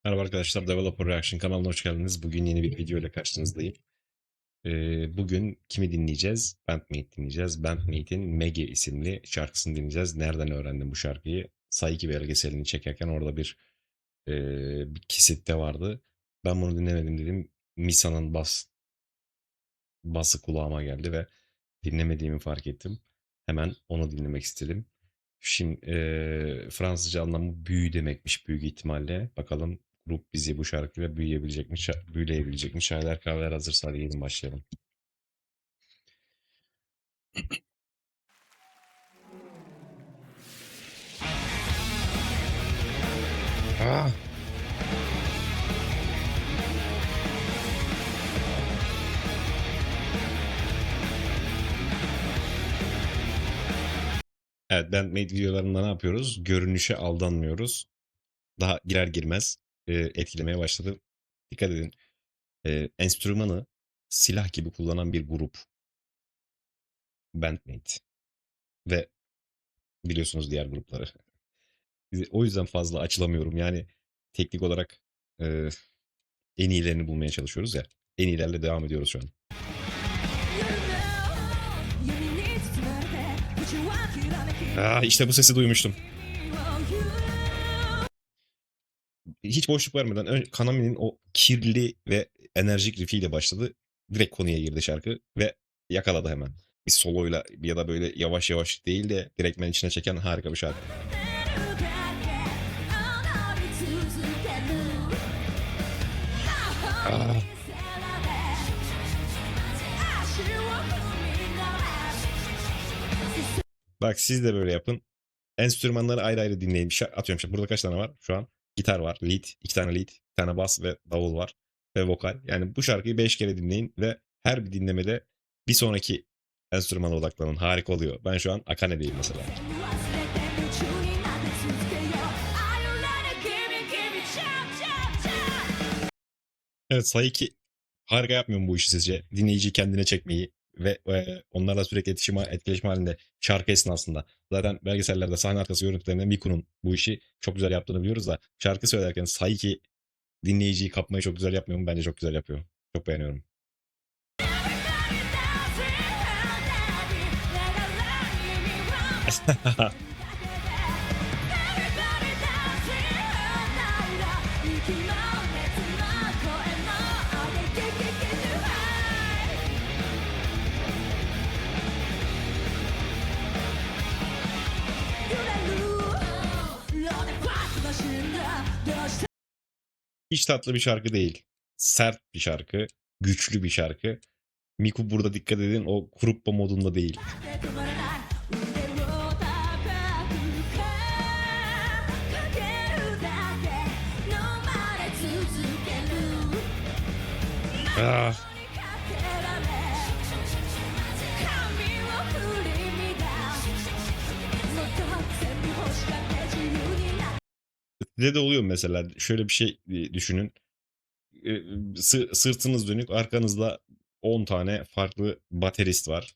Merhaba arkadaşlar, Developer Reaction kanalına hoş geldiniz. Bugün yeni bir video ile karşınızdayım. Bugün kimi dinleyeceğiz? Bandmate dinleyeceğiz. Bandmate'in Maggie isimli şarkısını dinleyeceğiz. Nereden öğrendim bu şarkıyı? Saiki belgeselini çekerken orada bir kesitte vardı. Ben bunu dinlemedim dedim. Misa'nın bası kulağıma geldi ve dinlemediğimi fark ettim. Hemen onu dinlemek istedim. Şimdi Fransızca anlamı büyü demekmiş büyük ihtimalle. Bakalım grup bizi bu şarkıyla büyüyebilecek mi, büyüleyebilecek mi? Çaylar kahveler hazırsa hadi gelin başlayalım. Ah! Evet, Bandmate videolarında ne yapıyoruz? Görünüşe aldanmıyoruz. Daha girer girmez etkilemeye başladı. Dikkat edin. Enstrümanı silah gibi kullanan bir grup. Bandmate. Ve biliyorsunuz diğer grupları. O yüzden fazla açılamıyorum. Yani teknik olarak e, en iyilerini bulmaya çalışıyoruz ya. En iyilerle devam ediyoruz şu an. İşte bu sesi duymuştum. Hiç boşluk vermeden Kanami'nin o kirli ve enerjik riffiyle başladı. Direkt konuya girdi şarkı ve yakaladı hemen. Bir soloyla ya da böyle yavaş yavaş değil de direktmen içine çeken harika bir şarkı. Ah. Bak siz de böyle yapın. Enstrümanları ayrı ayrı dinleyin. Atıyorum işte burada kaç tane var şu an? Gitar var, lead, iki tane lead, bir tane bas ve davul var ve vokal. Yani bu şarkıyı 5 kere dinleyin ve her bir dinlemede bir sonraki enstrümana odaklanın. Harika oluyor. Ben şu an Akane'deyim mesela. Evet, Saiki harika yapmıyor mu bu işi sizce? Dinleyiciyi kendine çekmeyi ve onlarla sürekli etkileşim halinde şarkı esnasında. Zaten belgesellerde sahne arkası görüntülerinde Miku'nun bu işi çok güzel yaptığını biliyoruz da şarkı söylerken Saiki dinleyiciyi kapmayı çok güzel yapmıyor mu? Bence çok güzel yapıyor. Çok beğeniyorum. Hiç tatlı bir şarkı değil. Sert bir şarkı. Güçlü bir şarkı. Miku burada dikkat edin o Kuruppa modunda değil. Ah. Size de oluyor mesela şöyle bir şey düşünün. Sırtınız dönük arkanızda 10 tane farklı baterist var.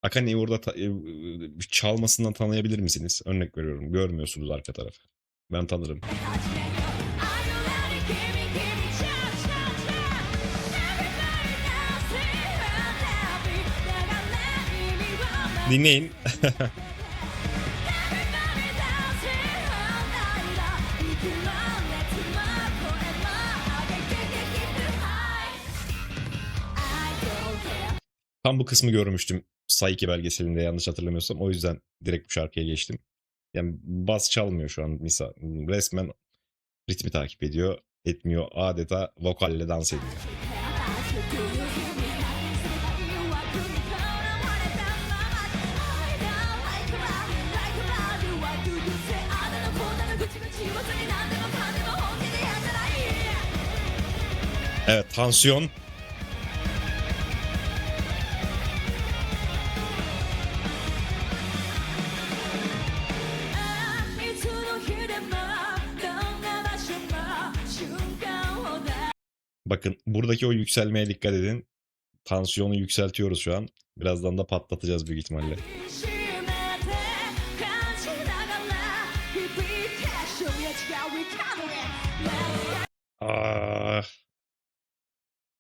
Akane'yi orada çalmasından tanıyabilir misiniz? Örnek veriyorum. Görmüyorsunuz arka tarafı. Ben tanırım. Dinleyin. Tam bu kısmı görmüştüm Saiki belgeselinde yanlış hatırlamıyorsam. O yüzden direkt bu şarkıya geçtim. Yani bas çalmıyor şu an Misa. Resmen ritmi takip ediyor. Etmiyor. Adeta vokalle dans ediyor. Evet, tansiyon. Bakın buradaki o yükselmeye dikkat edin. Tansiyonu yükseltiyoruz şu an. Birazdan da patlatacağız büyük ihtimalle.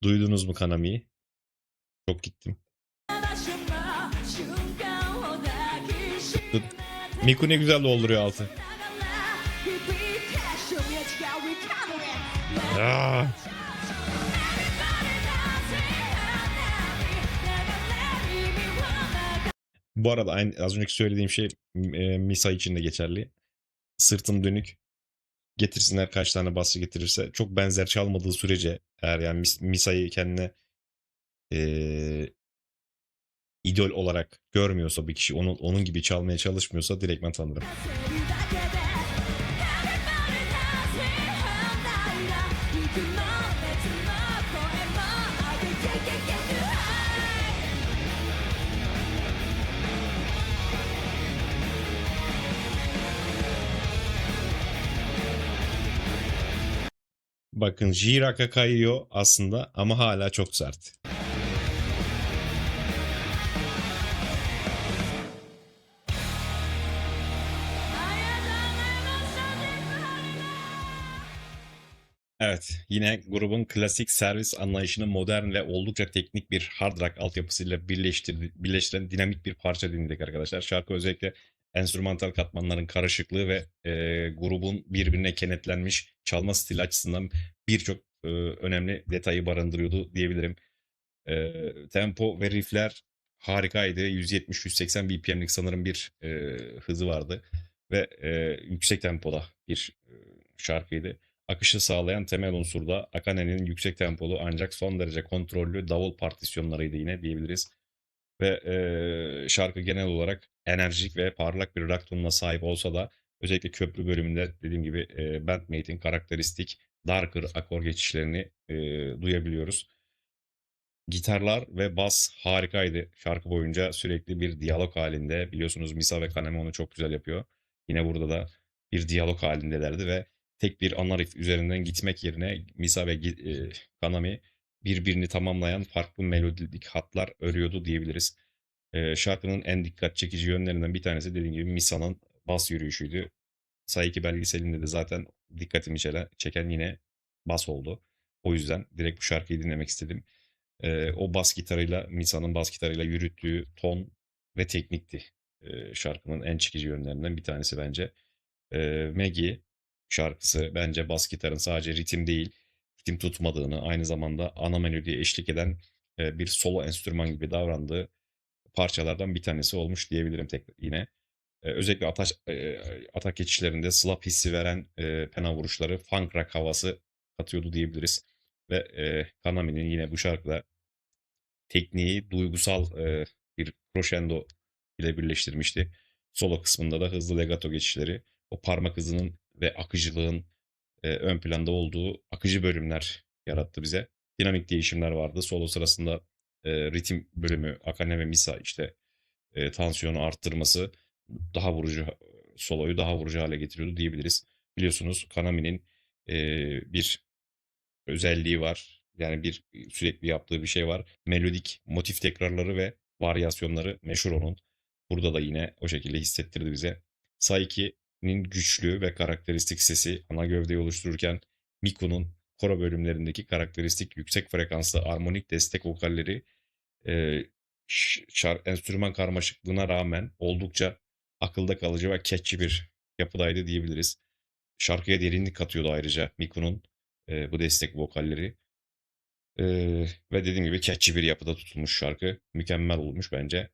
Duydunuz mu Kanami'yi? Çok gittim. Tut. Miku ne güzel dolduruyor altı. Aa! Bu arada aynı az önceki söylediğim şey Misa için de geçerli. Sırtım dönük. Getirsinler kaç tane basçı getirirse. Çok benzer çalmadığı sürece eğer yani Misa'yı kendine e, idol olarak görmüyorsa bir kişi onun gibi çalmaya çalışmıyorsa direktmen tanırım. Bakın Jirak'a kayıyor aslında ama hala çok sert. Evet, yine grubun klasik servis anlayışını modern ve oldukça teknik bir hard rock altyapısıyla birleştiren dinamik bir parça dinledik arkadaşlar. Şarkı özellikle enstrümantal katmanların karışıklığı ve grubun birbirine kenetlenmiş çalma stili açısından birçok önemli detayı barındırıyordu diyebilirim. Tempo ve riffler harikaydı. 170-180 BPM'lik sanırım bir hızı vardı ve yüksek tempoda bir şarkıydı. Akışı sağlayan temel unsur da Akane'nin yüksek tempolu ancak son derece kontrollü davul partisyonlarıydı yine diyebiliriz. Ve şarkı genel olarak enerjik ve parlak bir rock tonuna sahip olsa da özellikle köprü bölümünde dediğim gibi Bandmate'in karakteristik darker akor geçişlerini duyabiliyoruz. Gitarlar ve bas harikaydı. Şarkı boyunca sürekli bir diyalog halinde. Biliyorsunuz Misa ve Kaname onu çok güzel yapıyor. Yine burada da bir diyalog halindelerdi ve tek bir ana riff üzerinden gitmek yerine Misa ve Kaname birbirini tamamlayan farklı melodik hatlar örüyordu diyebiliriz. Şarkının en dikkat çekici yönlerinden bir tanesi dediğim gibi Misa'nın bas yürüyüşüydü. Saiki belgeselinde de zaten dikkatimi çeken yine bas oldu. O yüzden direkt bu şarkıyı dinlemek istedim. O bas gitarıyla, Misa'nın bas gitarıyla yürüttüğü ton ve teknikti. Şarkının en çekici yönlerinden bir tanesi bence. Maggie şarkısı bence bas gitarın sadece ritim değil, ritim tutmadığını, aynı zamanda ana melodiye eşlik eden bir solo enstrüman gibi davrandığı parçalardan bir tanesi olmuş diyebilirim yine. Özellikle atak geçişlerinde slap hissi veren pena vuruşları funk rock havası katıyordu diyebiliriz. Ve Kanami'nin yine bu şarkıda tekniği duygusal bir crescendo ile birleştirmişti. Solo kısmında da hızlı legato geçişleri, o parmak hızının ve akıcılığın ön planda olduğu akıcı bölümler yarattı bize. Dinamik değişimler vardı. Solo sırasında ritim bölümü Akane ve Misa işte tansiyonu arttırması daha vurucu soloyu daha vurucu hale getiriyordu diyebiliriz. Biliyorsunuz Kanami'nin bir özelliği var. Yani bir sürekli yaptığı bir şey var. Melodik motif tekrarları ve varyasyonları meşhur onun. Burada da yine o şekilde hissettirdi bize. Saiki'nin güçlü ve karakteristik sesi ana gövdeyi oluştururken Miku'nun koro bölümlerindeki karakteristik yüksek frekanslı armonik destek vokalleri e, enstrüman karmaşıklığına rağmen oldukça akılda kalıcı ve catchy bir yapıdaydı diyebiliriz. Şarkıya derinlik katıyordu ayrıca Miku'nun bu destek vokalleri. Ve dediğim gibi catchy bir yapıda tutulmuş şarkı. Mükemmel olmuş bence.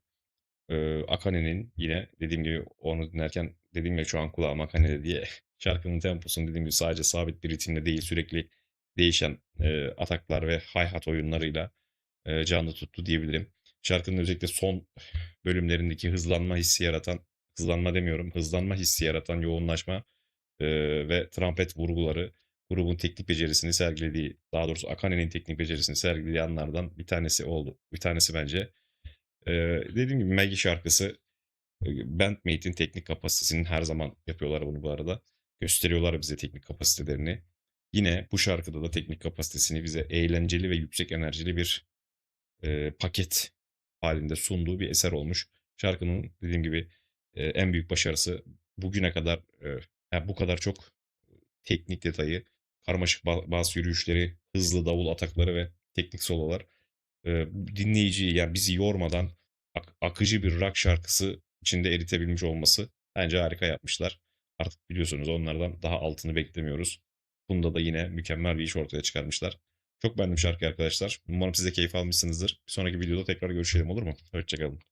Akane'nin yine dediğim gibi onu dinlerken dediğim ya şu an kulağım Akane'de diye şarkının temposunu dediğim gibi sadece sabit bir ritimde değil sürekli değişen ataklar ve hi-hat oyunlarıyla canlı tuttu diyebilirim. Şarkının özellikle son bölümlerindeki hızlanma demiyorum, hızlanma hissi yaratan yoğunlaşma ve trompet vurguları grubun teknik becerisini sergilediği, daha doğrusu Akane'nin teknik becerisini sergilediği anlardan bir tanesi oldu. Bir tanesi bence. Dediğim gibi Maggie şarkısı Bandmate'in teknik kapasitesinin her zaman yapıyorlar bunu bu arada. Gösteriyorlar bize teknik kapasitelerini. Yine bu şarkıda da teknik kapasitesini bize eğlenceli ve yüksek enerjili bir paket halinde sunduğu bir eser olmuş. Şarkının dediğim gibi en büyük başarısı bugüne kadar yani bu kadar çok teknik detayı, karmaşık bas yürüyüşleri, hızlı davul atakları ve teknik sololar. Dinleyiciyi yani bizi yormadan akıcı bir rock şarkısı içinde eritebilmiş olması bence harika yapmışlar. Artık biliyorsunuz onlardan daha altını beklemiyoruz. Bunda da yine mükemmel bir iş ortaya çıkarmışlar. Çok beğendim şarkıyı arkadaşlar. Umarım siz de keyif almışsınızdır. Bir sonraki videoda tekrar görüşelim olur mu? Hoşçakalın.